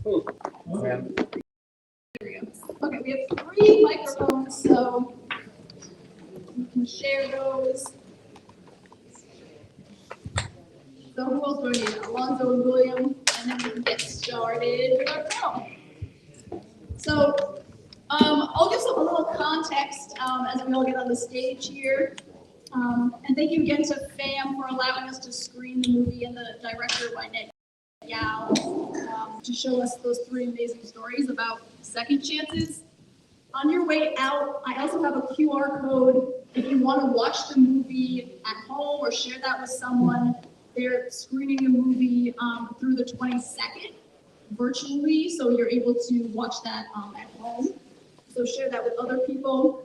Okay, we have 3 microphones, so you can share those. So who else do we need? Alonzo and William, and then we can get started with our panel. So I'll give a little context as we all get on the stage here. And thank you again to FAMM for allowing us to screen the movie and the director, Wynette Yao, to show us those 3 amazing stories about second chances. On your way out, I also have a QR code if you want to watch the movie at home or share that with someone. They're screening the movie through the 22nd virtually, so you're able to watch that at home. So share that with other people.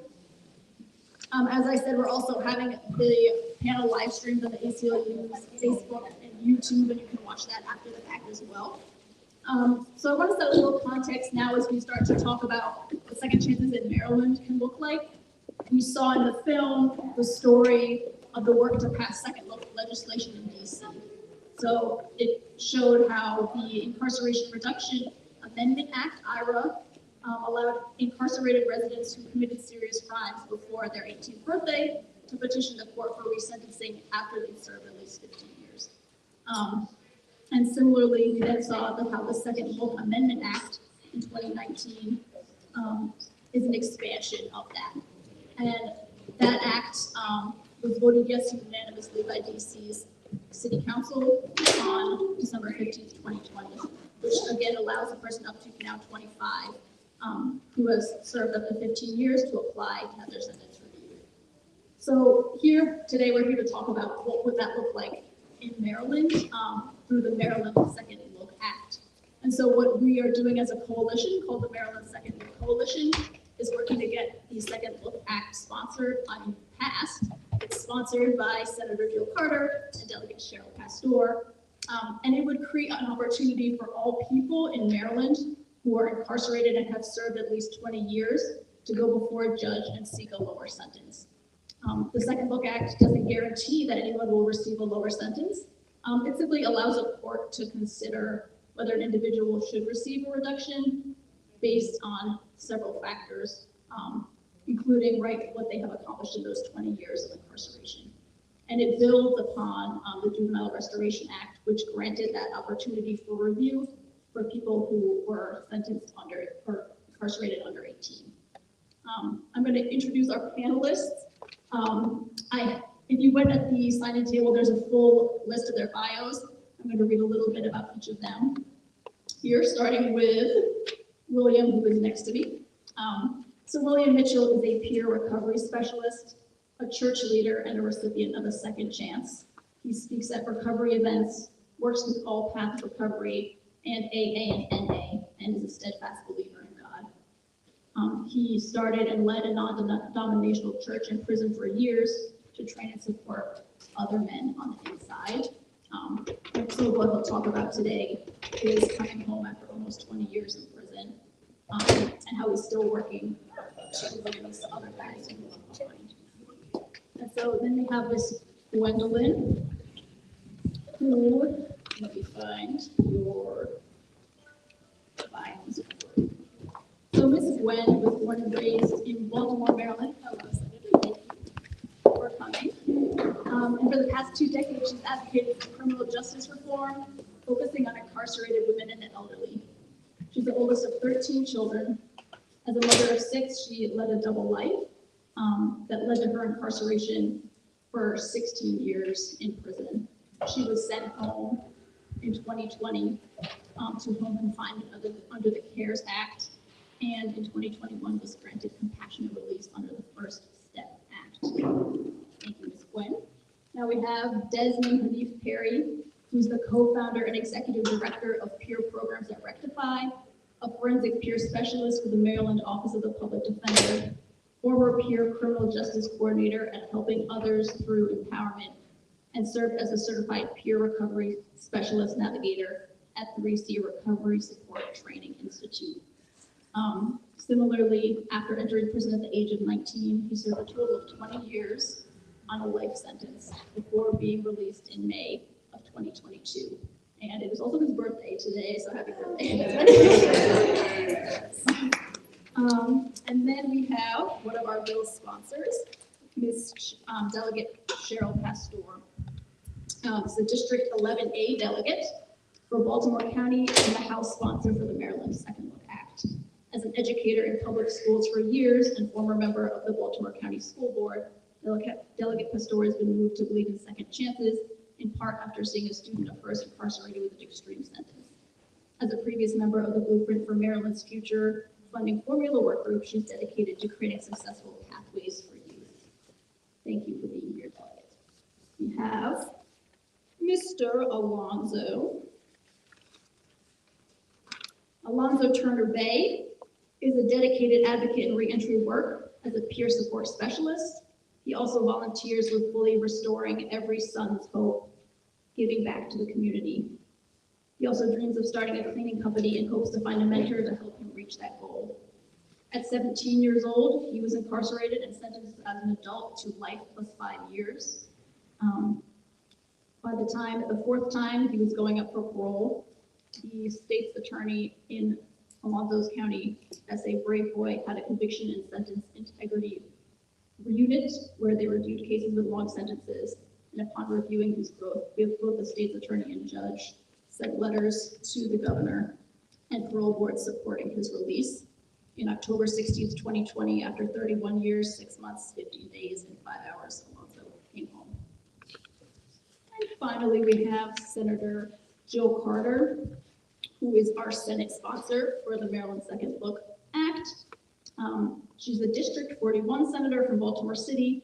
As I said, we're also having the panel live streamed on the ACLU's Facebook and YouTube, and you can watch that after the fact as well. So I want to set a little context now as we start to talk about what second chances in Maryland can look like. We saw in the film the story of the work to pass second look legislation in DC. So it showed how the Incarceration Reduction Amendment Act, IRA, allowed incarcerated residents who committed serious crimes before their 18th birthday to petition the court for resentencing after they've served at least 15 years. And similarly, we then saw how the Second Look Amendment Act in 2019 is an expansion of that. And that act was voted yes unanimously by DC's City Council on December 15th, 2020, which again allows a person up to now 25 who has served up to 15 years to apply to have their sentence reviewed. So here today, we're here to talk about what would that look like in Maryland through the Maryland Second Look Act. And so what we are doing as a coalition called the Maryland Second Look Coalition is working to get the Second Look Act passed. It's sponsored by Senator Jill Carter and Delegate Cheryl Pastor. And it would create an opportunity for all people in Maryland who are incarcerated and have served at least 20 years to go before a judge and seek a lower sentence. The Second Look Act doesn't guarantee that anyone will receive a lower sentence. It simply allows a court to consider whether an individual should receive a reduction based on several factors, including what they have accomplished in those 20 years of incarceration. And it builds upon the Juvenile Restoration Act, which granted that opportunity for review for people who were sentenced under or incarcerated under 18. I'm going to introduce our panelists. If you went at the sign-in table, there's a full list of their bios. I'm going to read a little bit about each of them. Here, starting with William, who is next to me. So William Mitchell is a peer recovery specialist, a church leader, and a recipient of a second chance. He speaks at recovery events, works with All Path Recovery and AA and NA, and is a steadfast believer in God. He started and led a non-denominational church in prison for years to train and support other men on the inside. And so what he'll talk about today is coming home after almost 20 years in prison, and how he's still working to release other guys who are behind. And so then we have Miss Gwendolyn, who, let me find your bios. So Miss Gwen was born and raised in Baltimore, Maryland. Hello, Senator. Thank you for coming. And for the past 2 decades, she's advocated for criminal justice reform, focusing on incarcerated women and the elderly. She's the oldest of 13 children. As a mother of 6, she led a double life that led to her incarceration for 16 years in prison. She was sent home in 2020 to home confinement under the CARES Act, and in 2021 was granted compassionate release under the First Step Act. Thank you, Ms. Gwen. Now we have Desmond Hanif Perry, who's the co-founder and executive director of peer programs at Rectify, a forensic peer specialist for the Maryland Office of the Public Defender, former peer criminal justice coordinator at Helping Others Through Empowerment, and served as a certified peer recovery specialist navigator at 3C Recovery Support Training Institute. Similarly, after entering prison at the age of 19, he served a total of 20 years on a life sentence before being released in May of 2022. And it is also his birthday today, so happy birthday. And then we have one of our bill sponsors, Ms. Delegate Cheryl Pastor. It's the District 11A delegate for Baltimore County and the House sponsor for the Maryland Second Look Act. As an educator in public schools for years and former member of the Baltimore County School Board, Delegate Pastor has been moved to believe in second chances, in part after seeing a student at first incarcerated with an extreme sentence. As a previous member of the Blueprint for Maryland's Future Funding Formula Work Group, she's dedicated to creating successful pathways for youth. Thank you for being here, delegate. We have Mr. Alonzo Turner Bay is a dedicated advocate in reentry work as a peer support specialist. He also volunteers with Fully Restoring Every Son's Hope, giving back to the community. He also dreams of starting a cleaning company and hopes to find a mentor to help him reach that goal. At 17 years old, he was incarcerated and sentenced as an adult to life plus 5 years. By the fourth time he was going up for parole, the state's attorney in Alonzo County, S.A. Brave Boy, had a conviction and sentence integrity unit where they reviewed cases with long sentences. And upon reviewing his growth, both the state's attorney and judge sent letters to the governor and parole board supporting his release. In October 16th, 2020, after 31 years, 6 months, 15 days, and 5 hours, Alonzo came home. And finally, we have Senator Jill Carter, who is our Senate sponsor for the Maryland Second Look Act. She's the District 41 Senator from Baltimore City,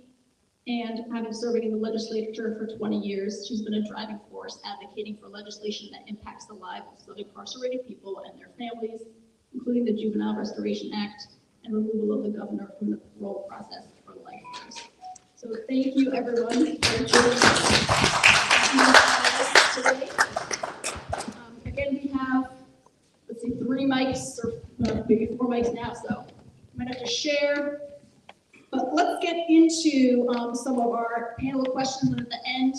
and having serving in the legislature for 20 years, she's been a driving force advocating for legislation that impacts the lives of incarcerated people and their families, including the Juvenile Restoration Act and removal of the governor from the parole process for lifers. So thank you, everyone, for joining us today. Again, we have, 3 mics, or maybe 4 mics now, so I might have to share. But let's get into some of our panel questions, and at the end,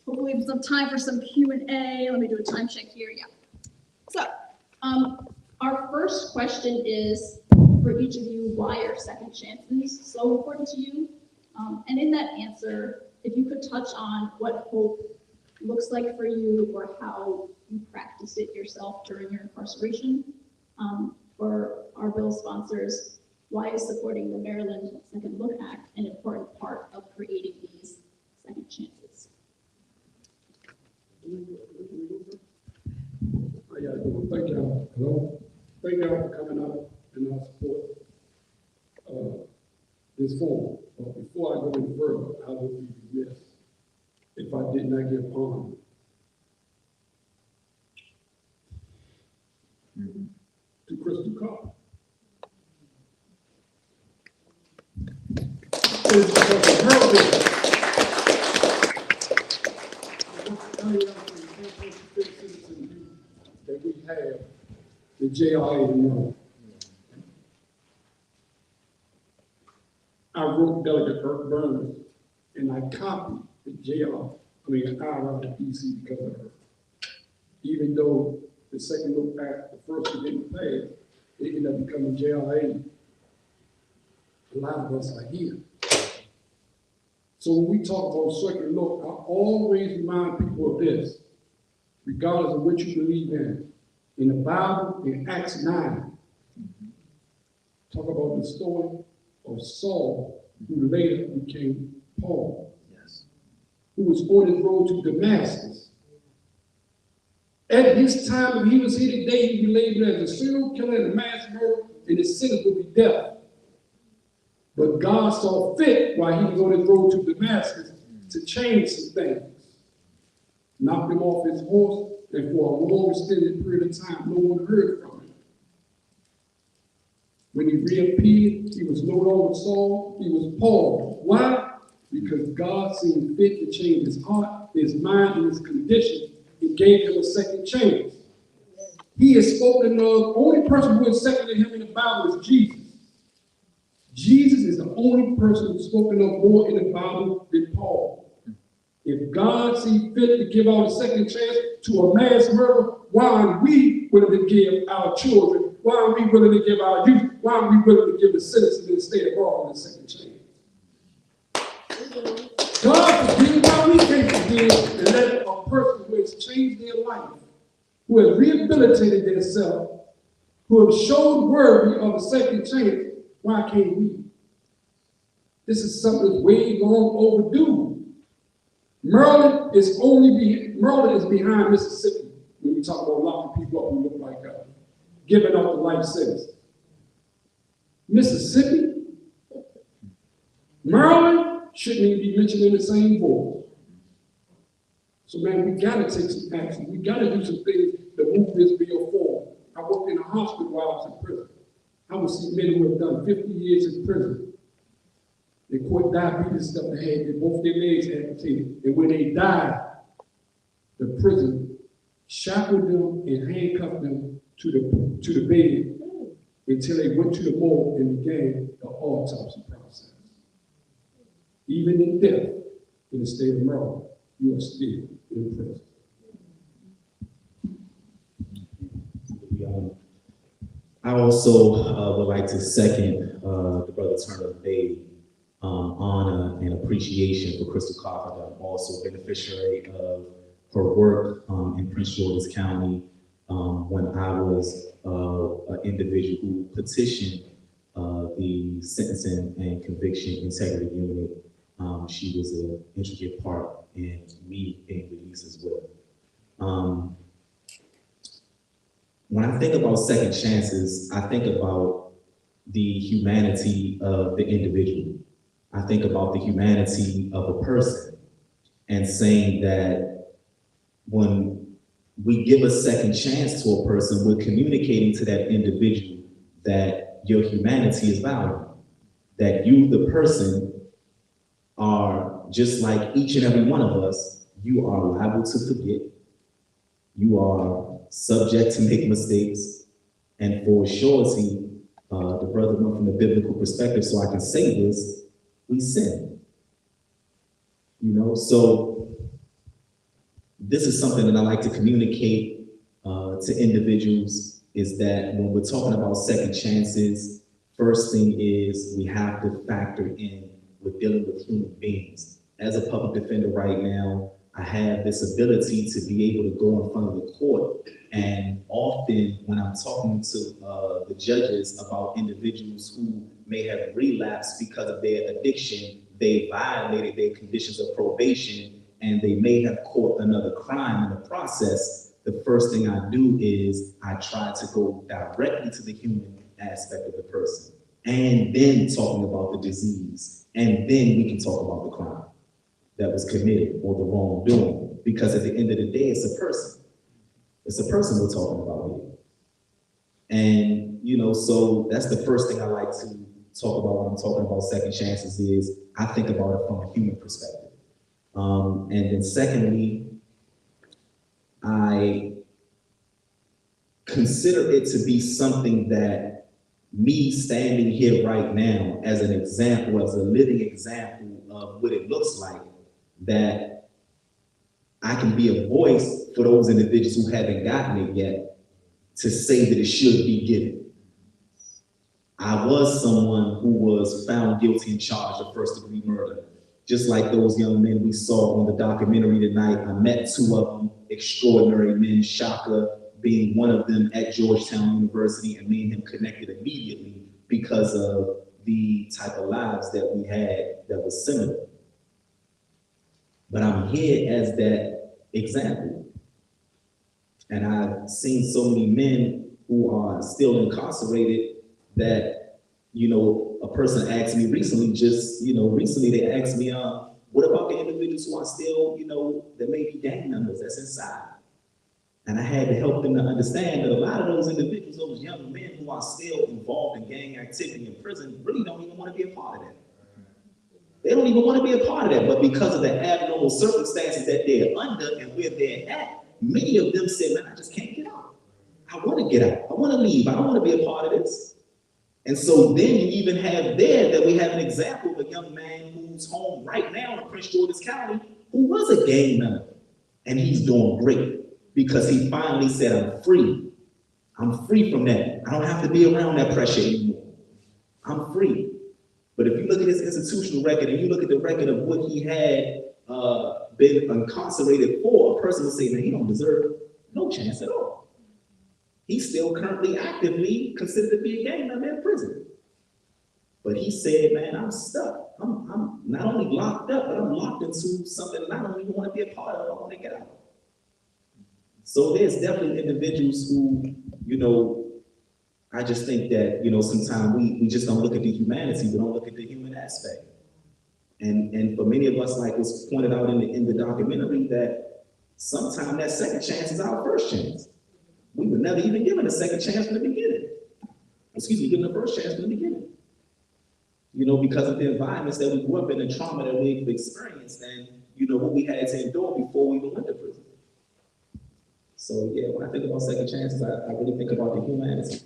hopefully we have some time for some Q&A. Let me do a time check here, yeah. So, our first question is, for each of you, why are second chances so important to you? And in that answer, if you could touch on what hope looks like for you or how you practiced it yourself during your incarceration. For our bill sponsors, why is supporting the Maryland Second Look Act an important part of creating these second chances? Thank y'all. Hello. Thank y'all for coming out and support this forum. Before I go any further, I would be remiss if I did not give honor to Crystal Carr. It's because of her work that we have the JRA in Maryland. I wrote Delegate Kirk Burns, and I copied the IRDC because of her. Even though the Second Look Act, the first one didn't pass, it ended up becoming JRA. A lot of us are here. So when we talk about second look, I always remind people of this, regardless of what you believe in. In the Bible, in Acts 9, talk about the story of Saul, who later became Paul, who was on his road to Damascus. At his time, when he was here today, he'd be labeled as a serial killer and a mass murderer, and his sentence would be death. But God saw fit while he was on his road to Damascus to change some things. Knocked him off his horse, and for a long extended period of time, no one heard from him. When he reappeared, he was no longer Saul, he was Paul. Why? Because God seemed fit to change his heart, his mind, and his condition, and gave him a second chance. He is spoken of, the only person who is second to him in the Bible is Jesus. Jesus is the only person who's spoken of more in the Bible than Paul. If God sees fit to give out a second chance to a mass murder, why aren't we willing to give our children? Why aren't we willing to give our youth? Why aren't we willing to give the citizens of the state of Baltimore a second chance? God forgive, why we can't forgive and let a person who has changed their life, who has rehabilitated themselves, who have showed worthy of a second chance, why can't we? This is something that's way long overdue. Maryland is behind Mississippi when we talk about locking people up who look like us, giving up the life sentence. Mississippi, Maryland shouldn't even be mentioned in the same board. So man, we gotta take some action. We gotta do some things to move this bill forward. I worked in a hospital while I was in prison. I would see men who have done 50 years in prison. They caught diabetes stuff they had, both their legs amputated. And when they died, the prison shackled them and handcuffed them to the bed until they went to the morgue and began the autopsy process. Even in death, in the state of Maryland, you are still in prison. I also would like to second the brother Turner Bay honor and appreciation for Crystal Carpenter. I'm also beneficiary of her work in Prince George's County when I was an individual who petitioned the Sentencing and Conviction Integrity Unit. She was an intricate part in me being released as well. When I think about second chances, I think about the humanity of the individual. I think about the humanity of a person and saying that when we give a second chance to a person, we're communicating to that individual that your humanity is valuable, that you, the person, are just like each and every one of us. You are liable to forget. You are subject to make mistakes. And for surety, the brother went from a biblical perspective, so I can say this, we sin. You know, so this is something that I like to communicate to individuals, is that when we're talking about second chances, first thing is we have to factor in we're dealing with human beings. As a public defender right now, I have this ability to be able to go in front of the court, and often when I'm talking to the judges about individuals who may have relapsed because of their addiction, they violated their conditions of probation, and they may have caught another crime in the process, the first thing I do is I try to go directly to the human aspect of the person, and then talking about the disease, and then we can talk about the crime that was committed or the wrongdoing, because at the end of the day, it's a person. It's a person we're talking about here. And, you know, so that's the first thing I like to talk about when I'm talking about second chances is I think about it from a human perspective. And then secondly, I consider it to be something that me standing here right now as an example, as a living example of what it looks like, that I can be a voice for those individuals who haven't gotten it yet to say that it should be given. I was someone who was found guilty and charged of first-degree murder. Just like those young men we saw on the documentary tonight, I met two of them, extraordinary men, Shaka being one of them at Georgetown University, and me and him connected immediately because of the type of lives that we had that was similar. But I'm here as that example. And I've seen so many men who are still incarcerated that, you know, a person asked me recently, recently they asked me, what about the individuals who are still, that may be gang members that's inside? And I had to help them to understand that a lot of those individuals, those young men who are still involved in gang activity in prison, really don't even want to be a part of that. They don't even want to be a part of that, but because of the abnormal circumstances that they're under and where they're at, many of them say, man, I just can't get out. I want to get out. I want to leave. I don't want to be a part of this. And so then you even have there that we have an example of a young man who's home right now in Prince George's County who was a gang member, and he's doing great because he finally said, I'm free. I'm free from that. I don't have to be around that pressure anymore. I'm free. But if you look at his institutional record and you look at the record of what he had been incarcerated for, a person would say, man, he don't deserve no chance at all. He's still currently actively considered to be a gang member in prison. But he said, man, I'm stuck. I'm not only locked up, but I'm locked into something that I don't even want to be a part of. I want to get out. So there's definitely individuals who, you know, I just think that, you know, sometimes we just don't look at the humanity, we don't look at the human aspect. And for many of us, like was pointed out in the documentary, that sometimes that second chance is our first chance. We were never even given a second chance from the beginning. Excuse me, given the first chance from the beginning. You know, because of the environments that we grew up in, the trauma that we've experienced, and, you know, what we had to endure before we even went to prison. So, yeah, when I think about second chances, I really think about the humanity.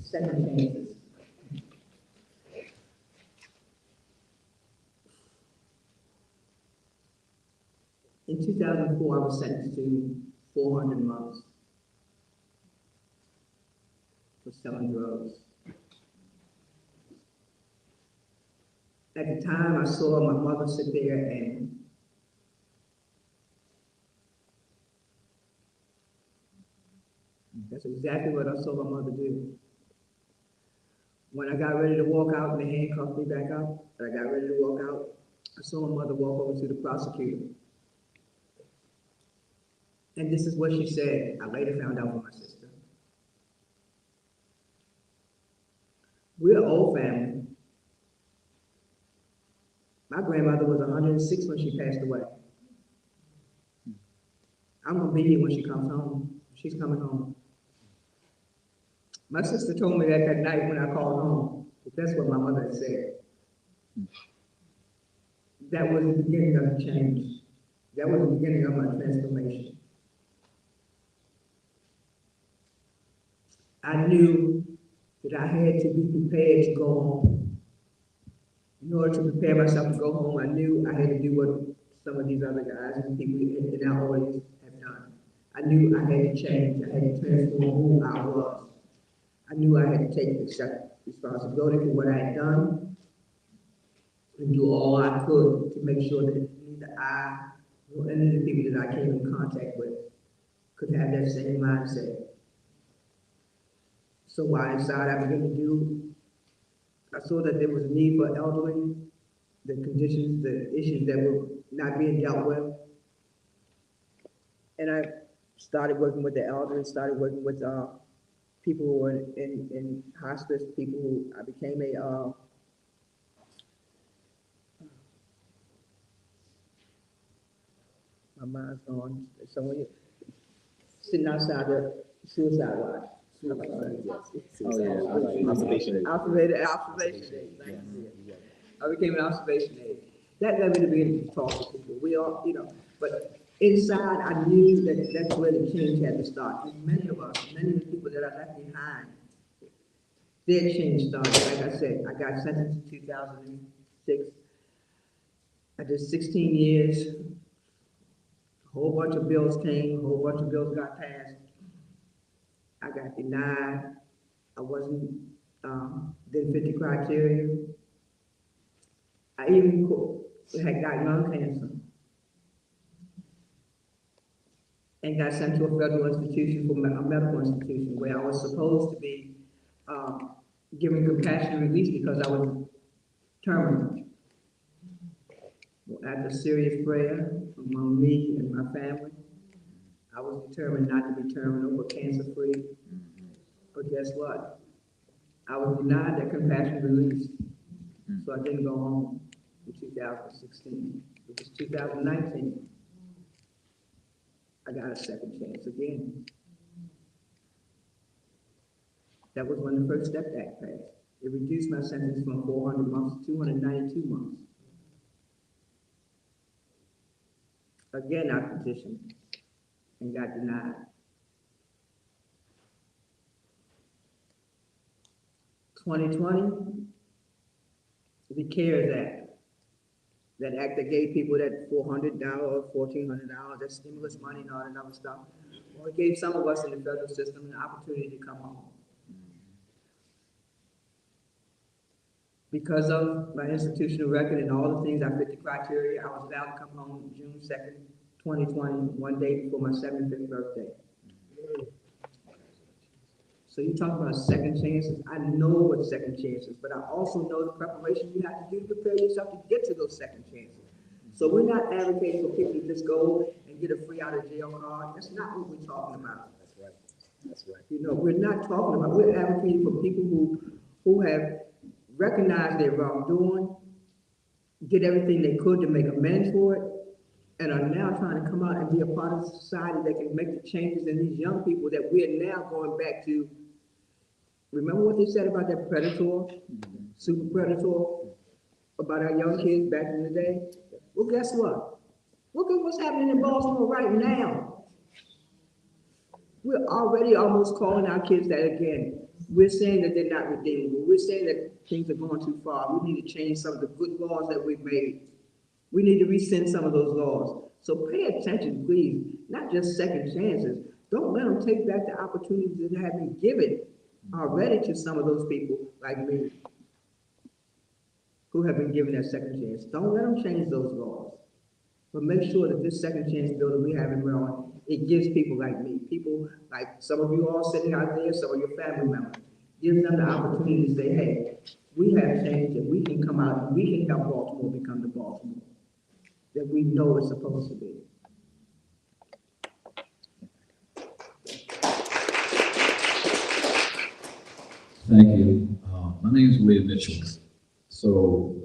Second chances. In 2004, I was sentenced to 400 months for selling drugs. At the time, I saw my mother sit there and that's exactly what I saw my mother do. When I got ready to walk out and they handcuffed me back up, and I got ready to walk out, I saw my mother walk over to the prosecutor. And this is what she said. I later found out from my sister. We're an old family. My grandmother was 106 when she passed away. I'm gonna be here when she comes home. She's coming home. My sister told me that night when I called home. That's what my mother had said. That was the beginning of the change. That was the beginning of my transformation. I knew that I had to be prepared to go home. In order to prepare myself to go home, I knew I had to do what some of these other guys and people in our audience have done. I knew I had to change. I had to transform who I was. I knew I had to take responsibility for what I had done and do all I could to make sure that neither I nor any of the people that I came in contact with could have that same mindset. So what I decided I began to do, I saw that there was a need for elderly, the conditions, the issues that were not being dealt with. And I started working with the elderly, started working with people who were in hospice, people who, I became a, my mind's gone, someone sitting outside the suicide watch. Observation. Observation aid. I became an observation aide. That led me to be able to talk to people. We all, you know, but inside I knew that that's where the change had to start. And many of us, many of the people that I left behind, their change started. Like I said, I got sentenced in 2006. I did 16 years. A whole bunch of bills came, a whole bunch of bills got passed. I got denied. I wasn't, didn't fit the criteria. I even had gotten lung cancer and got sent to a federal institution, a medical institution, where I was supposed to be given compassionate release because I was terminal. Well, after serious prayer among me and my family, I was determined not to be terminal but cancer-free. But guess what? I was denied that compassionate release, so I didn't go home in 2016. It was 2019. I got a second chance again. That was when the First Step Act passed. It reduced my sentence from 400 months to 292 months. Again, I petitioned and got denied. 2020, the CARES Act. That act that gave people that $400, $1,400, that stimulus money and all that other stuff. Well, it gave some of us in the federal system an opportunity to come home. Because of my institutional record and all the things I fit the criteria, I was allowed to come home June 2nd, 2020, one day before my 75th birthday. So you talk about second chances. I know what second chances, but I also know the preparation you have to do to prepare yourself to get to those second chances. So we're not advocating for people to just go and get a free out of jail card. That's not what we're talking about. That's right. That's right. You know, we're not talking about, we're advocating for people who have recognized their wrongdoing, did everything they could to make amends for it, and are now trying to come out and be a part of society that can make the changes in these young people that we are now going back to. Remember what they said about that predator, super predator, about our young kids back in the day? Well, guess what? Look at what's happening in Baltimore right now. We're already almost calling our kids that again. We're saying that they're not redeemable. We're saying that things are going too far. We need to change some of the good laws that we've made. We need to rescind some of those laws. So pay attention, please, not just second chances. Don't let them take back the opportunities that have been given already to some of those people like me who have been given that second chance. Don't let them change those laws. But make sure that this second chance bill that we have in Maryland, it gives people like me, people like some of you all sitting out there, some of your family members, gives them the opportunity to say, hey, we have changed and we can come out and we can help Baltimore become the Baltimore that we know it's supposed to be. Thank you. My name is William Mitchell. So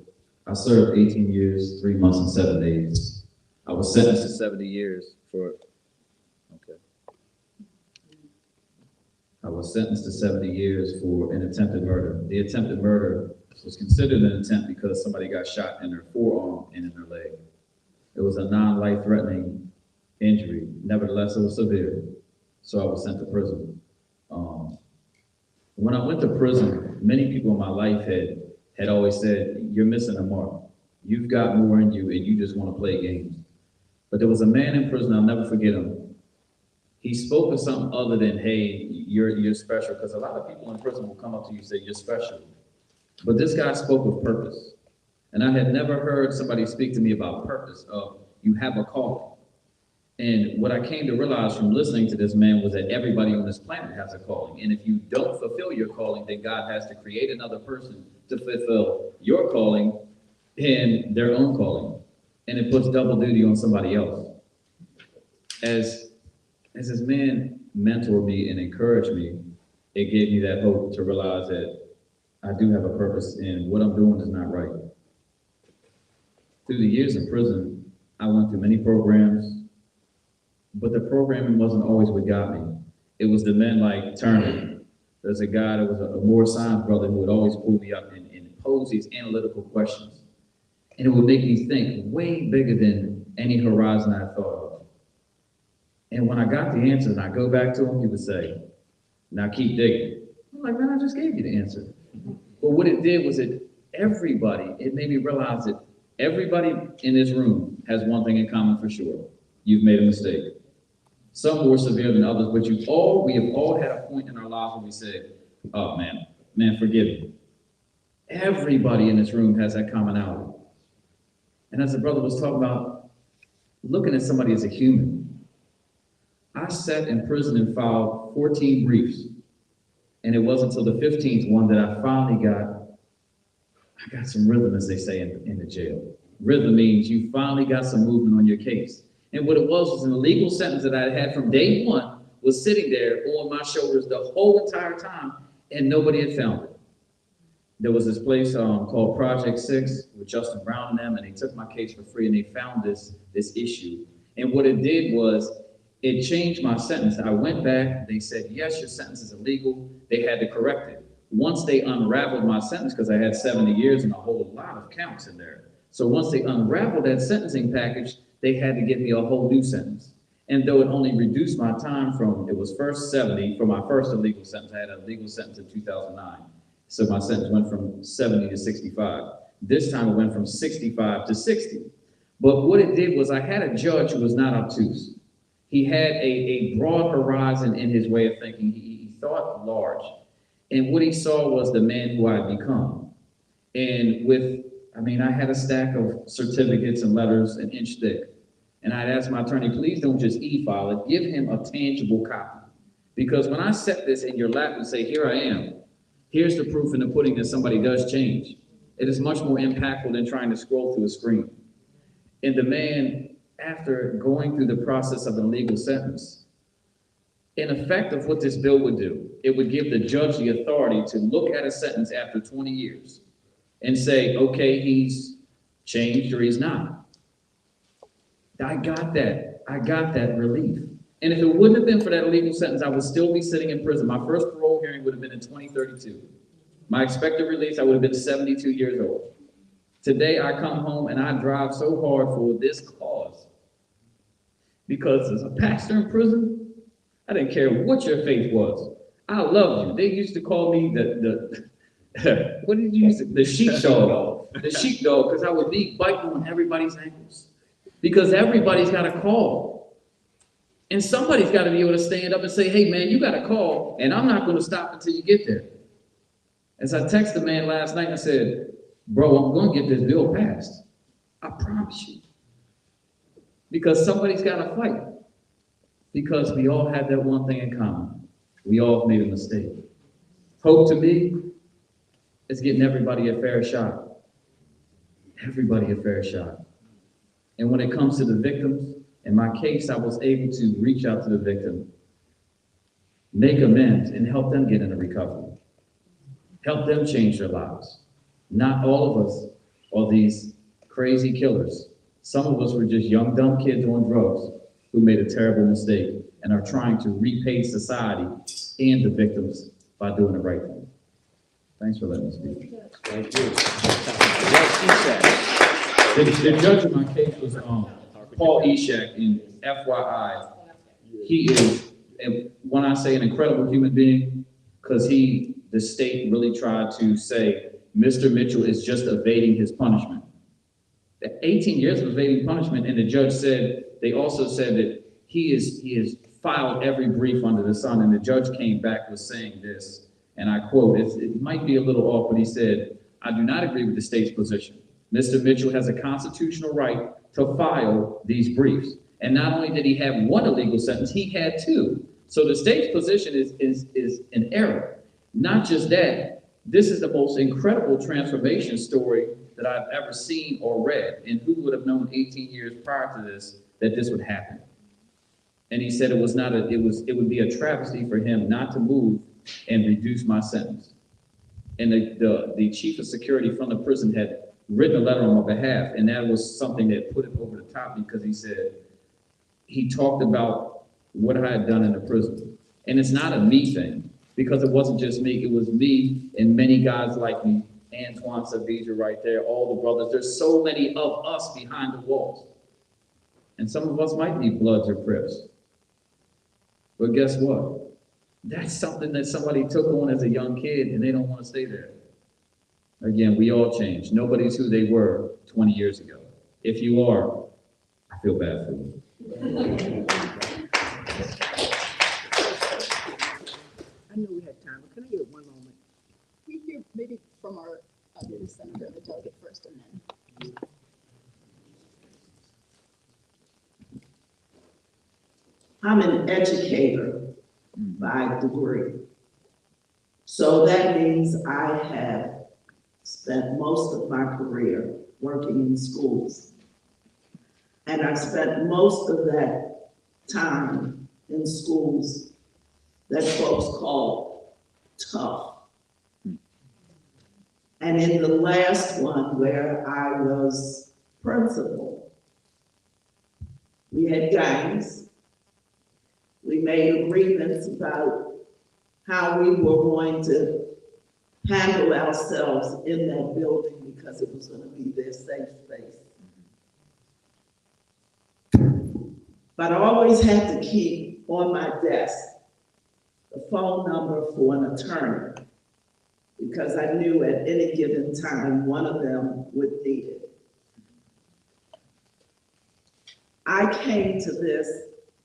I served 18 years, 3 months, and 7 days. I was sentenced to 70 years for, I was sentenced to 70 years for an attempted murder. The attempted murder was considered an attempt because somebody got shot in their forearm and in their leg. It was a non-life-threatening injury. Nevertheless, it was severe. So I was sent to prison. When I went to prison, many people in my life had always said, you're missing a mark. You've got more in you and you just want to play games. But there was a man in prison, I'll never forget him. He spoke of something other than, hey, you're special, because a lot of people in prison will come up to you and say, you're special. But this guy spoke of purpose. And I had never heard somebody speak to me about purpose, of you have a calling. And what I came to realize from listening to this man was that everybody on this planet has a calling. And if you don't fulfill your calling, then God has to create another person to fulfill your calling and their own calling. And it puts double duty on somebody else. As this man mentored me and encouraged me, it gave me that hope to realize that I do have a purpose and what I'm doing is not right. Through the years in prison, I went through many programs, but the programming wasn't always what got me. It was the men like Turner. There's a guy that was a more science brother who would always pull me up and pose these analytical questions. And it would make me think way bigger than any horizon I thought of. And when I got the answer and I go back to him, he would say, now keep digging. I'm like, man, I just gave you the answer. But what it did was it made me realize that everybody in this room has one thing in common for sure. You've made a mistake. Some more severe than others, but we have all had a point in our lives where we said, oh man, forgive me. Everybody in this room has that commonality. And as the brother was talking about looking at somebody as a human, I sat in prison and filed 14 briefs. And it wasn't until the 15th one that I finally got some rhythm, as they say in the jail. Rhythm means you finally got some movement on your case. And what it was an illegal sentence that I had from day one was sitting there on my shoulders the whole entire time, and nobody had found it. There was this place called Project 6 with Justin Brown and them, and they took my case for free, and they found this issue. And what it did was it changed my sentence. I went back, they said, yes, your sentence is illegal. They had to correct it. Once they unraveled my sentence, because I had 70 years and a whole lot of counts in there. So once they unraveled that sentencing package, they had to give me a whole new sentence. And though it only reduced my time from, it was first 70 for my first illegal sentence, I had a legal sentence in 2009. So my sentence went from 70 to 65. This time it went from 65 to 60. But what it did was I had a judge who was not obtuse. He had a broad horizon in his way of thinking. He thought large. And what he saw was the man who I had become. And I had a stack of certificates and letters an inch thick. And I'd asked my attorney, please don't just e-file it, give him a tangible copy. Because when I set this in your lap and say, here I am, here's the proof in the pudding that somebody does change, it is much more impactful than trying to scroll through a screen. And the man, after going through the process of a legal sentence, in effect of what this bill would do, it would give the judge the authority to look at a sentence after 20 years and say, okay, he's changed or he's not. I got that relief. And if it wouldn't have been for that legal sentence, I would still be sitting in prison. My first parole hearing would have been in 2032. My expected release, I would have been 72 years old. Today, I come home and I drive so hard for this cause. Because as a pastor in prison, I didn't care what your faith was. I loved you. They used to call me what did you use? The sheepdog. The sheepdog, because I would be biting on everybody's ankles. Because everybody's got a call. And somebody's got to be able to stand up and say, hey, man, you got a call, and I'm not going to stop until you get there. As I texted the man last night, I said, bro, I'm going to get this bill passed. I promise you. Because somebody's got to fight. Because we all have that one thing in common. We all have made a mistake. Hope to me is getting everybody a fair shot. Everybody a fair shot. And when it comes to the victims, in my case, I was able to reach out to the victim, make amends, and help them get into recovery. Help them change their lives. Not all of us are these crazy killers. Some of us were just young, dumb kids on drugs who made a terrible mistake and are trying to repay society and the victims by doing the right thing. Thanks for letting me speak. Thank you. Yes, he said. The judge in my case was Paul Eshak, and FYI, he is, and when I say an incredible human being, because the state really tried to say, Mr. Mitchell is just evading his punishment. 18 years of evading punishment, and the judge said, they also said that he has filed every brief under the sun, and the judge came back with saying this, and I quote, it might be a little off, but he said, I do not agree with the state's position. Mr. Mitchell has a constitutional right to file these briefs. And not only did he have one illegal sentence, he had two. So the state's position is an error. Not just that, this is the most incredible transformation story that I've ever seen or read. And who would have known 18 years prior to this that this would happen? And he said it would be a travesty for him not to move and reduce my sentence. And the chief of security from the prison had written a letter on my behalf, and that was something that put it over the top, because he talked about what I had done in the prison. And it's not a me thing, because it wasn't just me, it was me and many guys like me, Antoine Savija right there, all the brothers. There's so many of us behind the walls. And some of us might be Bloods or Crips. But guess what? That's something that somebody took on as a young kid, and they don't want to stay there. Again, we all change. Nobody's who they were 20 years ago. If you are, I feel bad for you. I know we had time, but can I get one moment? We hear maybe from our new senator, the delegate first, and then. I'm an educator by degree. So that means I have spent most of my career working in schools. And I spent most of that time in schools that folks call tough. And in the last one where I was principal, we had gangs. We made agreements about how we were going to handle ourselves in that building because it was going to be their safe space. But I always had to keep on my desk the phone number for an attorney because I knew at any given time, one of them would need it. I came to this,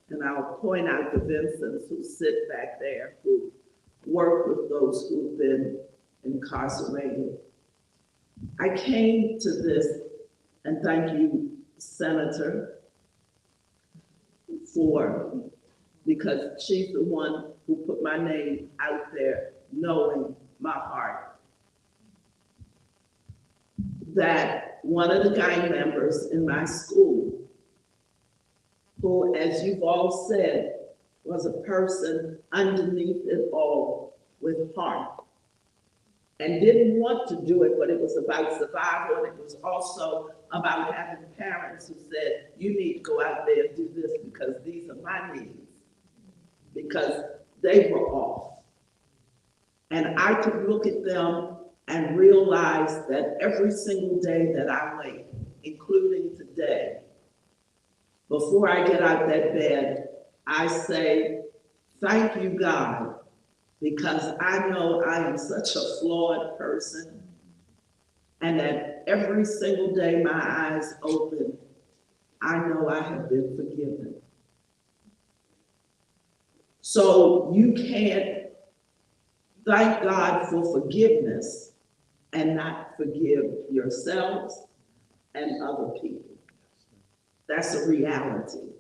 and I'll point out the Vincents who sit back there, who work with those who've been incarcerated. I came to this, and thank you, Senator, because she's the one who put my name out there, knowing my heart, that one of the gang members in my school, who, as you've all said, was a person underneath it all with heart, and didn't want to do it, but it was about survival, and it was also about having parents who said, you need to go out there and do this because these are my needs, because they were off. And I could look at them and realize that every single day that I wake, including today, before I get out that bed, I say, thank you, God, because I know I am such a flawed person, and that every single day my eyes open, I know I have been forgiven. So you can't thank God for forgiveness and not forgive yourselves and other people. That's a reality.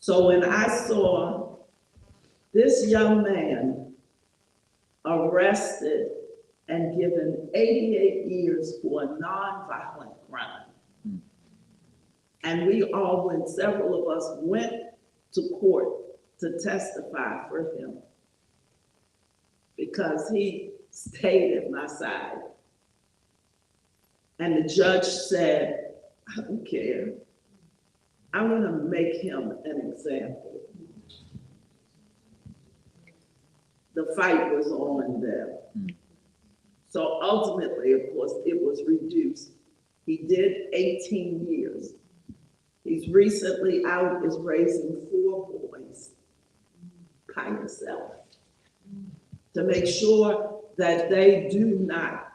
So when I saw this young man arrested and given 88 years for a nonviolent crime, and we all went, several of us went to court to testify for him because he stayed at my side. And the judge said, I don't care. I'm gonna make him an example. The fight was on them. So ultimately, of course, it was reduced. He did 18 years. He's recently out, is raising 4 boys by himself to make sure that they do not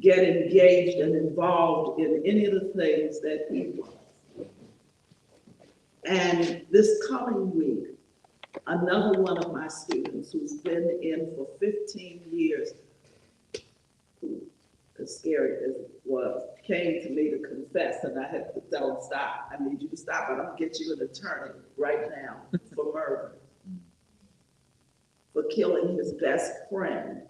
get engaged and involved in any of the things that he was. And this coming week, another one of my students who's been in for 15 years, who, as scary as it was, came to me to confess, and I had to tell him, stop, I need you to stop, but I'm gonna get you an attorney right now for murder, for killing his best friend.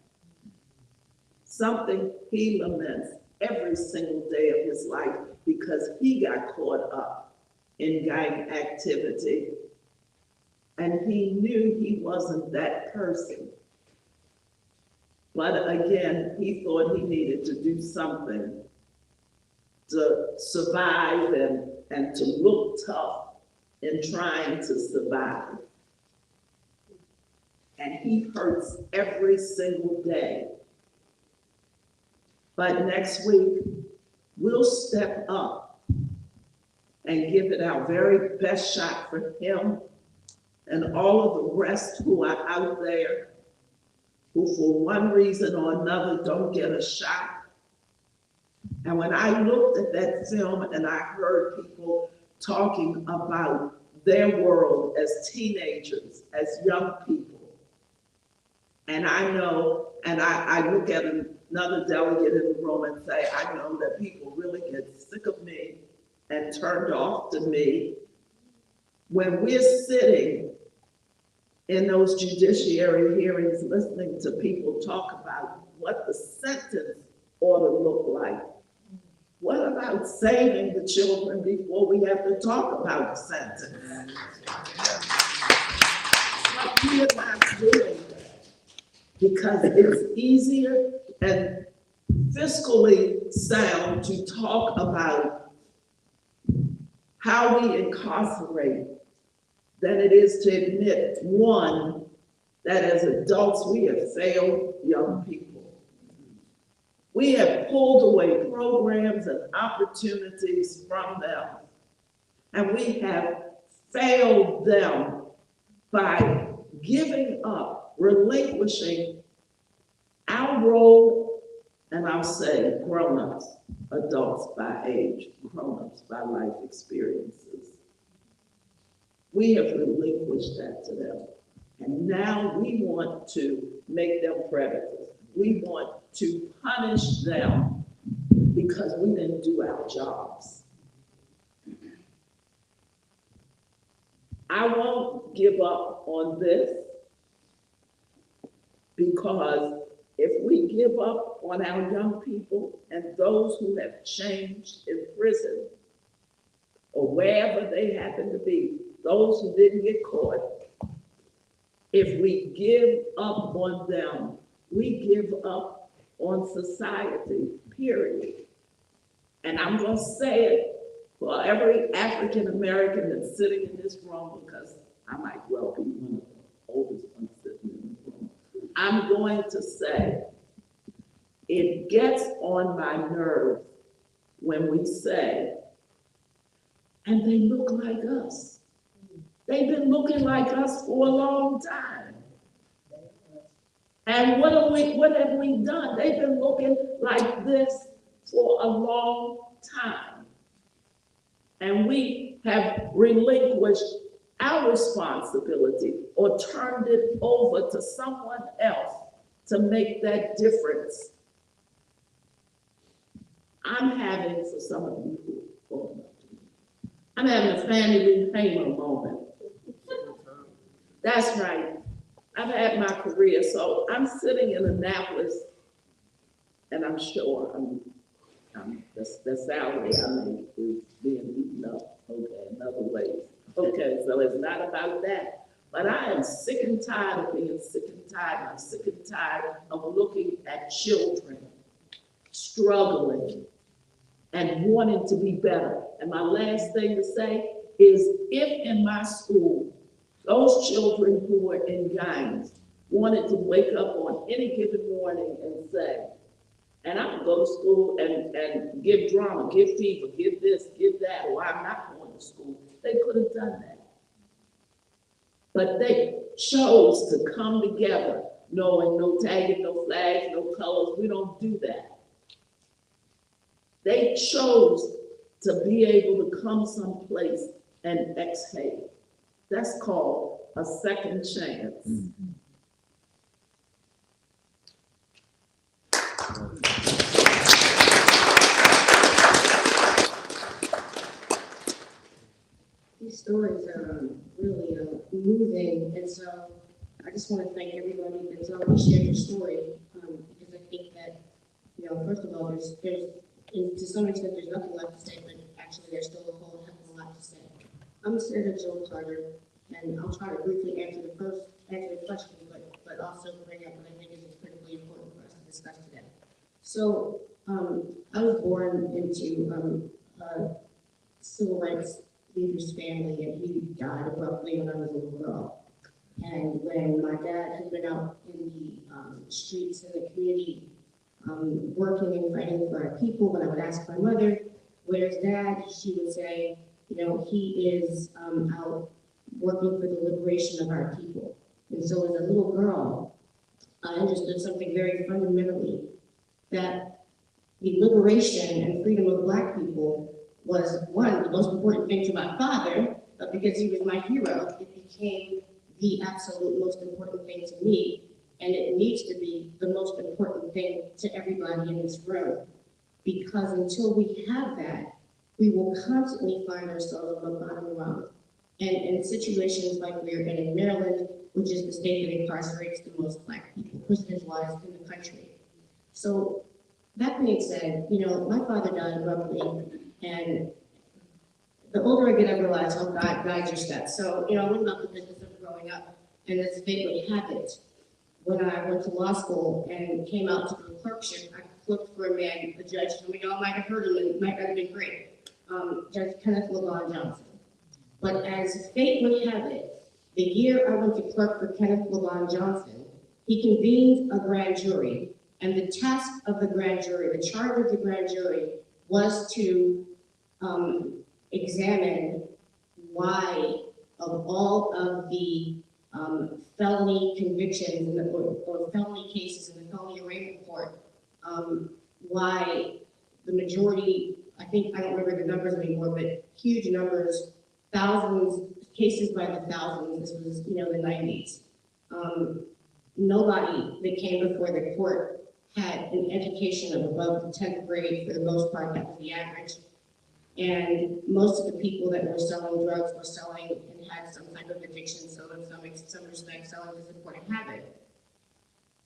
Something he laments every single day of his life because he got caught up in gang activity, and he knew he wasn't that person. But again, he thought he needed to do something to survive and to look tough in trying to survive. And he hurts every single day. But next week, we'll step up and give it our very best shot for him and all of the rest who are out there who for one reason or another don't get a shot. And when I looked at that film and I heard people talking about their world as teenagers, as young people, and I know, and I look at another delegate in the room and say, I know that people really get sick of me and turned off to me when we're sitting in those judiciary hearings listening to people talk about what the sentence ought to look like. What about saving the children before we have to talk about the sentence? But we are not doing that because it's easier and fiscally sound to talk about how we incarcerate than it is to admit, one, that as adults we have failed young people. We have pulled away programs and opportunities from them, and we have failed them by giving up, relinquishing Our role, and I'll say grown-ups, adults by age, grown-ups by life experiences, we have relinquished that to them. And now we want to make them predators. We want to punish them because we didn't do our jobs. I won't give up on this because if we give up on our young people and those who have changed in prison or wherever they happen to be, those who didn't get caught, if we give up on them, we give up on society, period. And I'm gonna say it for every African American that's sitting in this room, because I might well be one of the oldest ones sitting in the room. I'm going to say, it gets on my nerves when we say, and they look like us. They've been looking like us for a long time. And what have we done? They've been looking like this for a long time. And we have relinquished our responsibility or turned it over to someone else to make that difference. I'm having, for some of you who are, I'm having a family repayment moment. That's right. I've had my career, so I'm sitting in Annapolis, and I'm sure the salary I make is being eaten up, okay, in other ways. Okay, so it's not about that. But I am sick and tired of being sick and tired. I'm sick and tired of looking at children struggling and wanting to be better. And my last thing to say is, if in my school, those children who were in gangs wanted to wake up on any given morning and say, and I could go to school and give drama, give fever, give this, give that, or I'm not going to school, they could have done that. But they chose to come together, knowing no tagging, no flags, no colors. We don't do that. They chose to be able to come someplace and exhale. That's called a second chance. Mm-hmm. These stories are really moving, and so I just want to thank everybody that's already shared your story, because I think that, first of all, there's and to some extent, there's nothing left to say, but actually, there's still a whole heck of a lot to say. I'm Senator Joe Carter, and I'll try to briefly answer the question, but also bring up what I think is critically important for us to discuss today. So, I was born into civil rights leader's family, and he died abruptly when I was a little girl. And when my dad had been out in the streets and the community, working and fighting for our people, when I would ask my mother, "Where's Dad?" she would say, he is out working for the liberation of our people. And so as a little girl, I understood something very fundamentally, that the liberation and freedom of Black people was, one, the most important thing to my father, but because he was my hero, it became the absolute most important thing to me, and it needs to be the most important thing to everybody in this room. Because until we have that, we will constantly find ourselves on the bottom rung. And in situations like we're in Maryland, which is the state that incarcerates the most Black people, percentage-wise, in the country. So that being said, my father died abruptly, and the older I get, I realize how God guides your steps. So, I learned about the business of growing up, and as fate would have it, when I went to law school and came out to do clerkship, I looked for a man, a judge, some of y'all might have heard him, and it might not have been great, Judge Kenneth LaVon Johnson. But as fate would have it, the year I went to clerk for Kenneth LaVon Johnson, he convened a grand jury, and the task of the grand jury, the charge of the grand jury, was to examine why, of all of the felony convictions or felony cases in the felony arraignment court, why the majority, I don't remember the numbers anymore, but huge numbers, thousands, cases by the thousands, this was, the 90s. Nobody that came before the court had an education of above the 10th grade. For the most part, that was the average. And most of the people that were selling drugs were selling and had some type of addiction, so in some respects, selling as a supporting habit.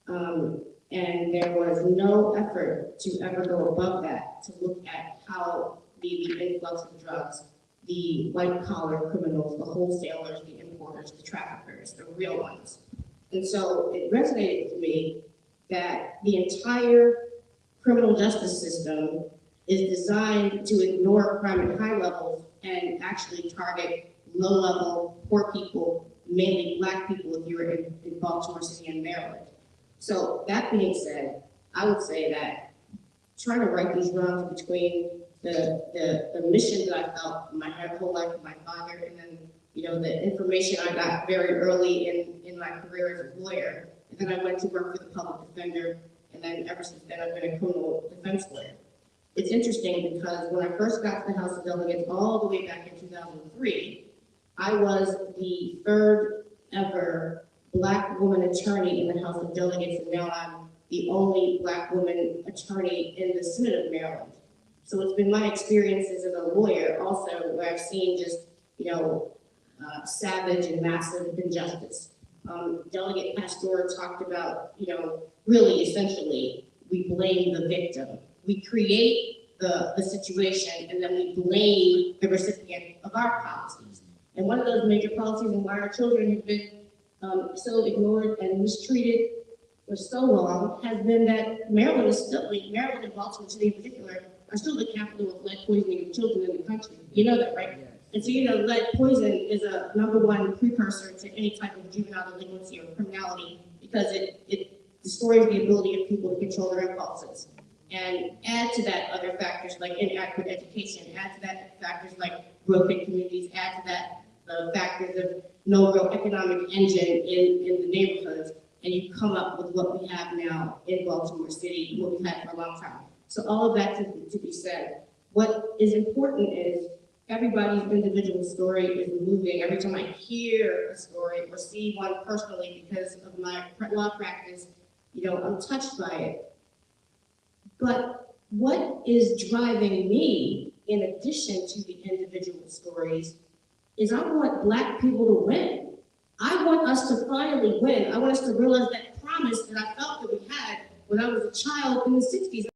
And there was no effort to ever go above that, to look at how the influx of drugs, the white-collar criminals, the wholesalers, the importers, the traffickers, the real ones. And so it resonated with me that the entire criminal justice system is designed to ignore crime at high levels and actually target low-level, poor people, mainly Black people if you're in Baltimore City and Maryland. So that being said, I would say that trying to right these wrongs between the mission that I felt my whole life with my father, and then the information I got very early in my career as a lawyer, and then I went to work for the public defender, and then ever since then I've been a criminal defense lawyer. It's interesting because when I first got to the House of Delegates all the way back in 2003, I was the third ever Black woman attorney in the House of Delegates, and now I'm the only Black woman attorney in the Senate of Maryland. So it's been my experiences as a lawyer also where I've seen just, savage and massive injustice. Delegate Pastor talked about, really essentially, we blame the victim. We create the situation and then we blame the recipient of our policies. And one of those major policies and why our children have been so ignored and mistreated for so long has been that Maryland and Baltimore City in particular are still the capital of lead poisoning of children in the country. You know that, right? And so, lead poison is a #1 precursor to any type of juvenile delinquency or criminality because it destroys the ability of people to control their impulses. And add to that other factors like inadequate education, add to that factors like broken communities, add to that factors of no real economic engine in the neighborhoods, and you come up with what we have now in Baltimore City, what we've had for a long time. So all of that to be said, what is important is everybody's individual story is moving. Every time I hear a story or see one personally because of my law practice, I'm touched by it. But what is driving me, in addition to the individual stories, is I want Black people to win. I want us to finally win. I want us to realize that promise that I felt that we had when I was a child in the 60s.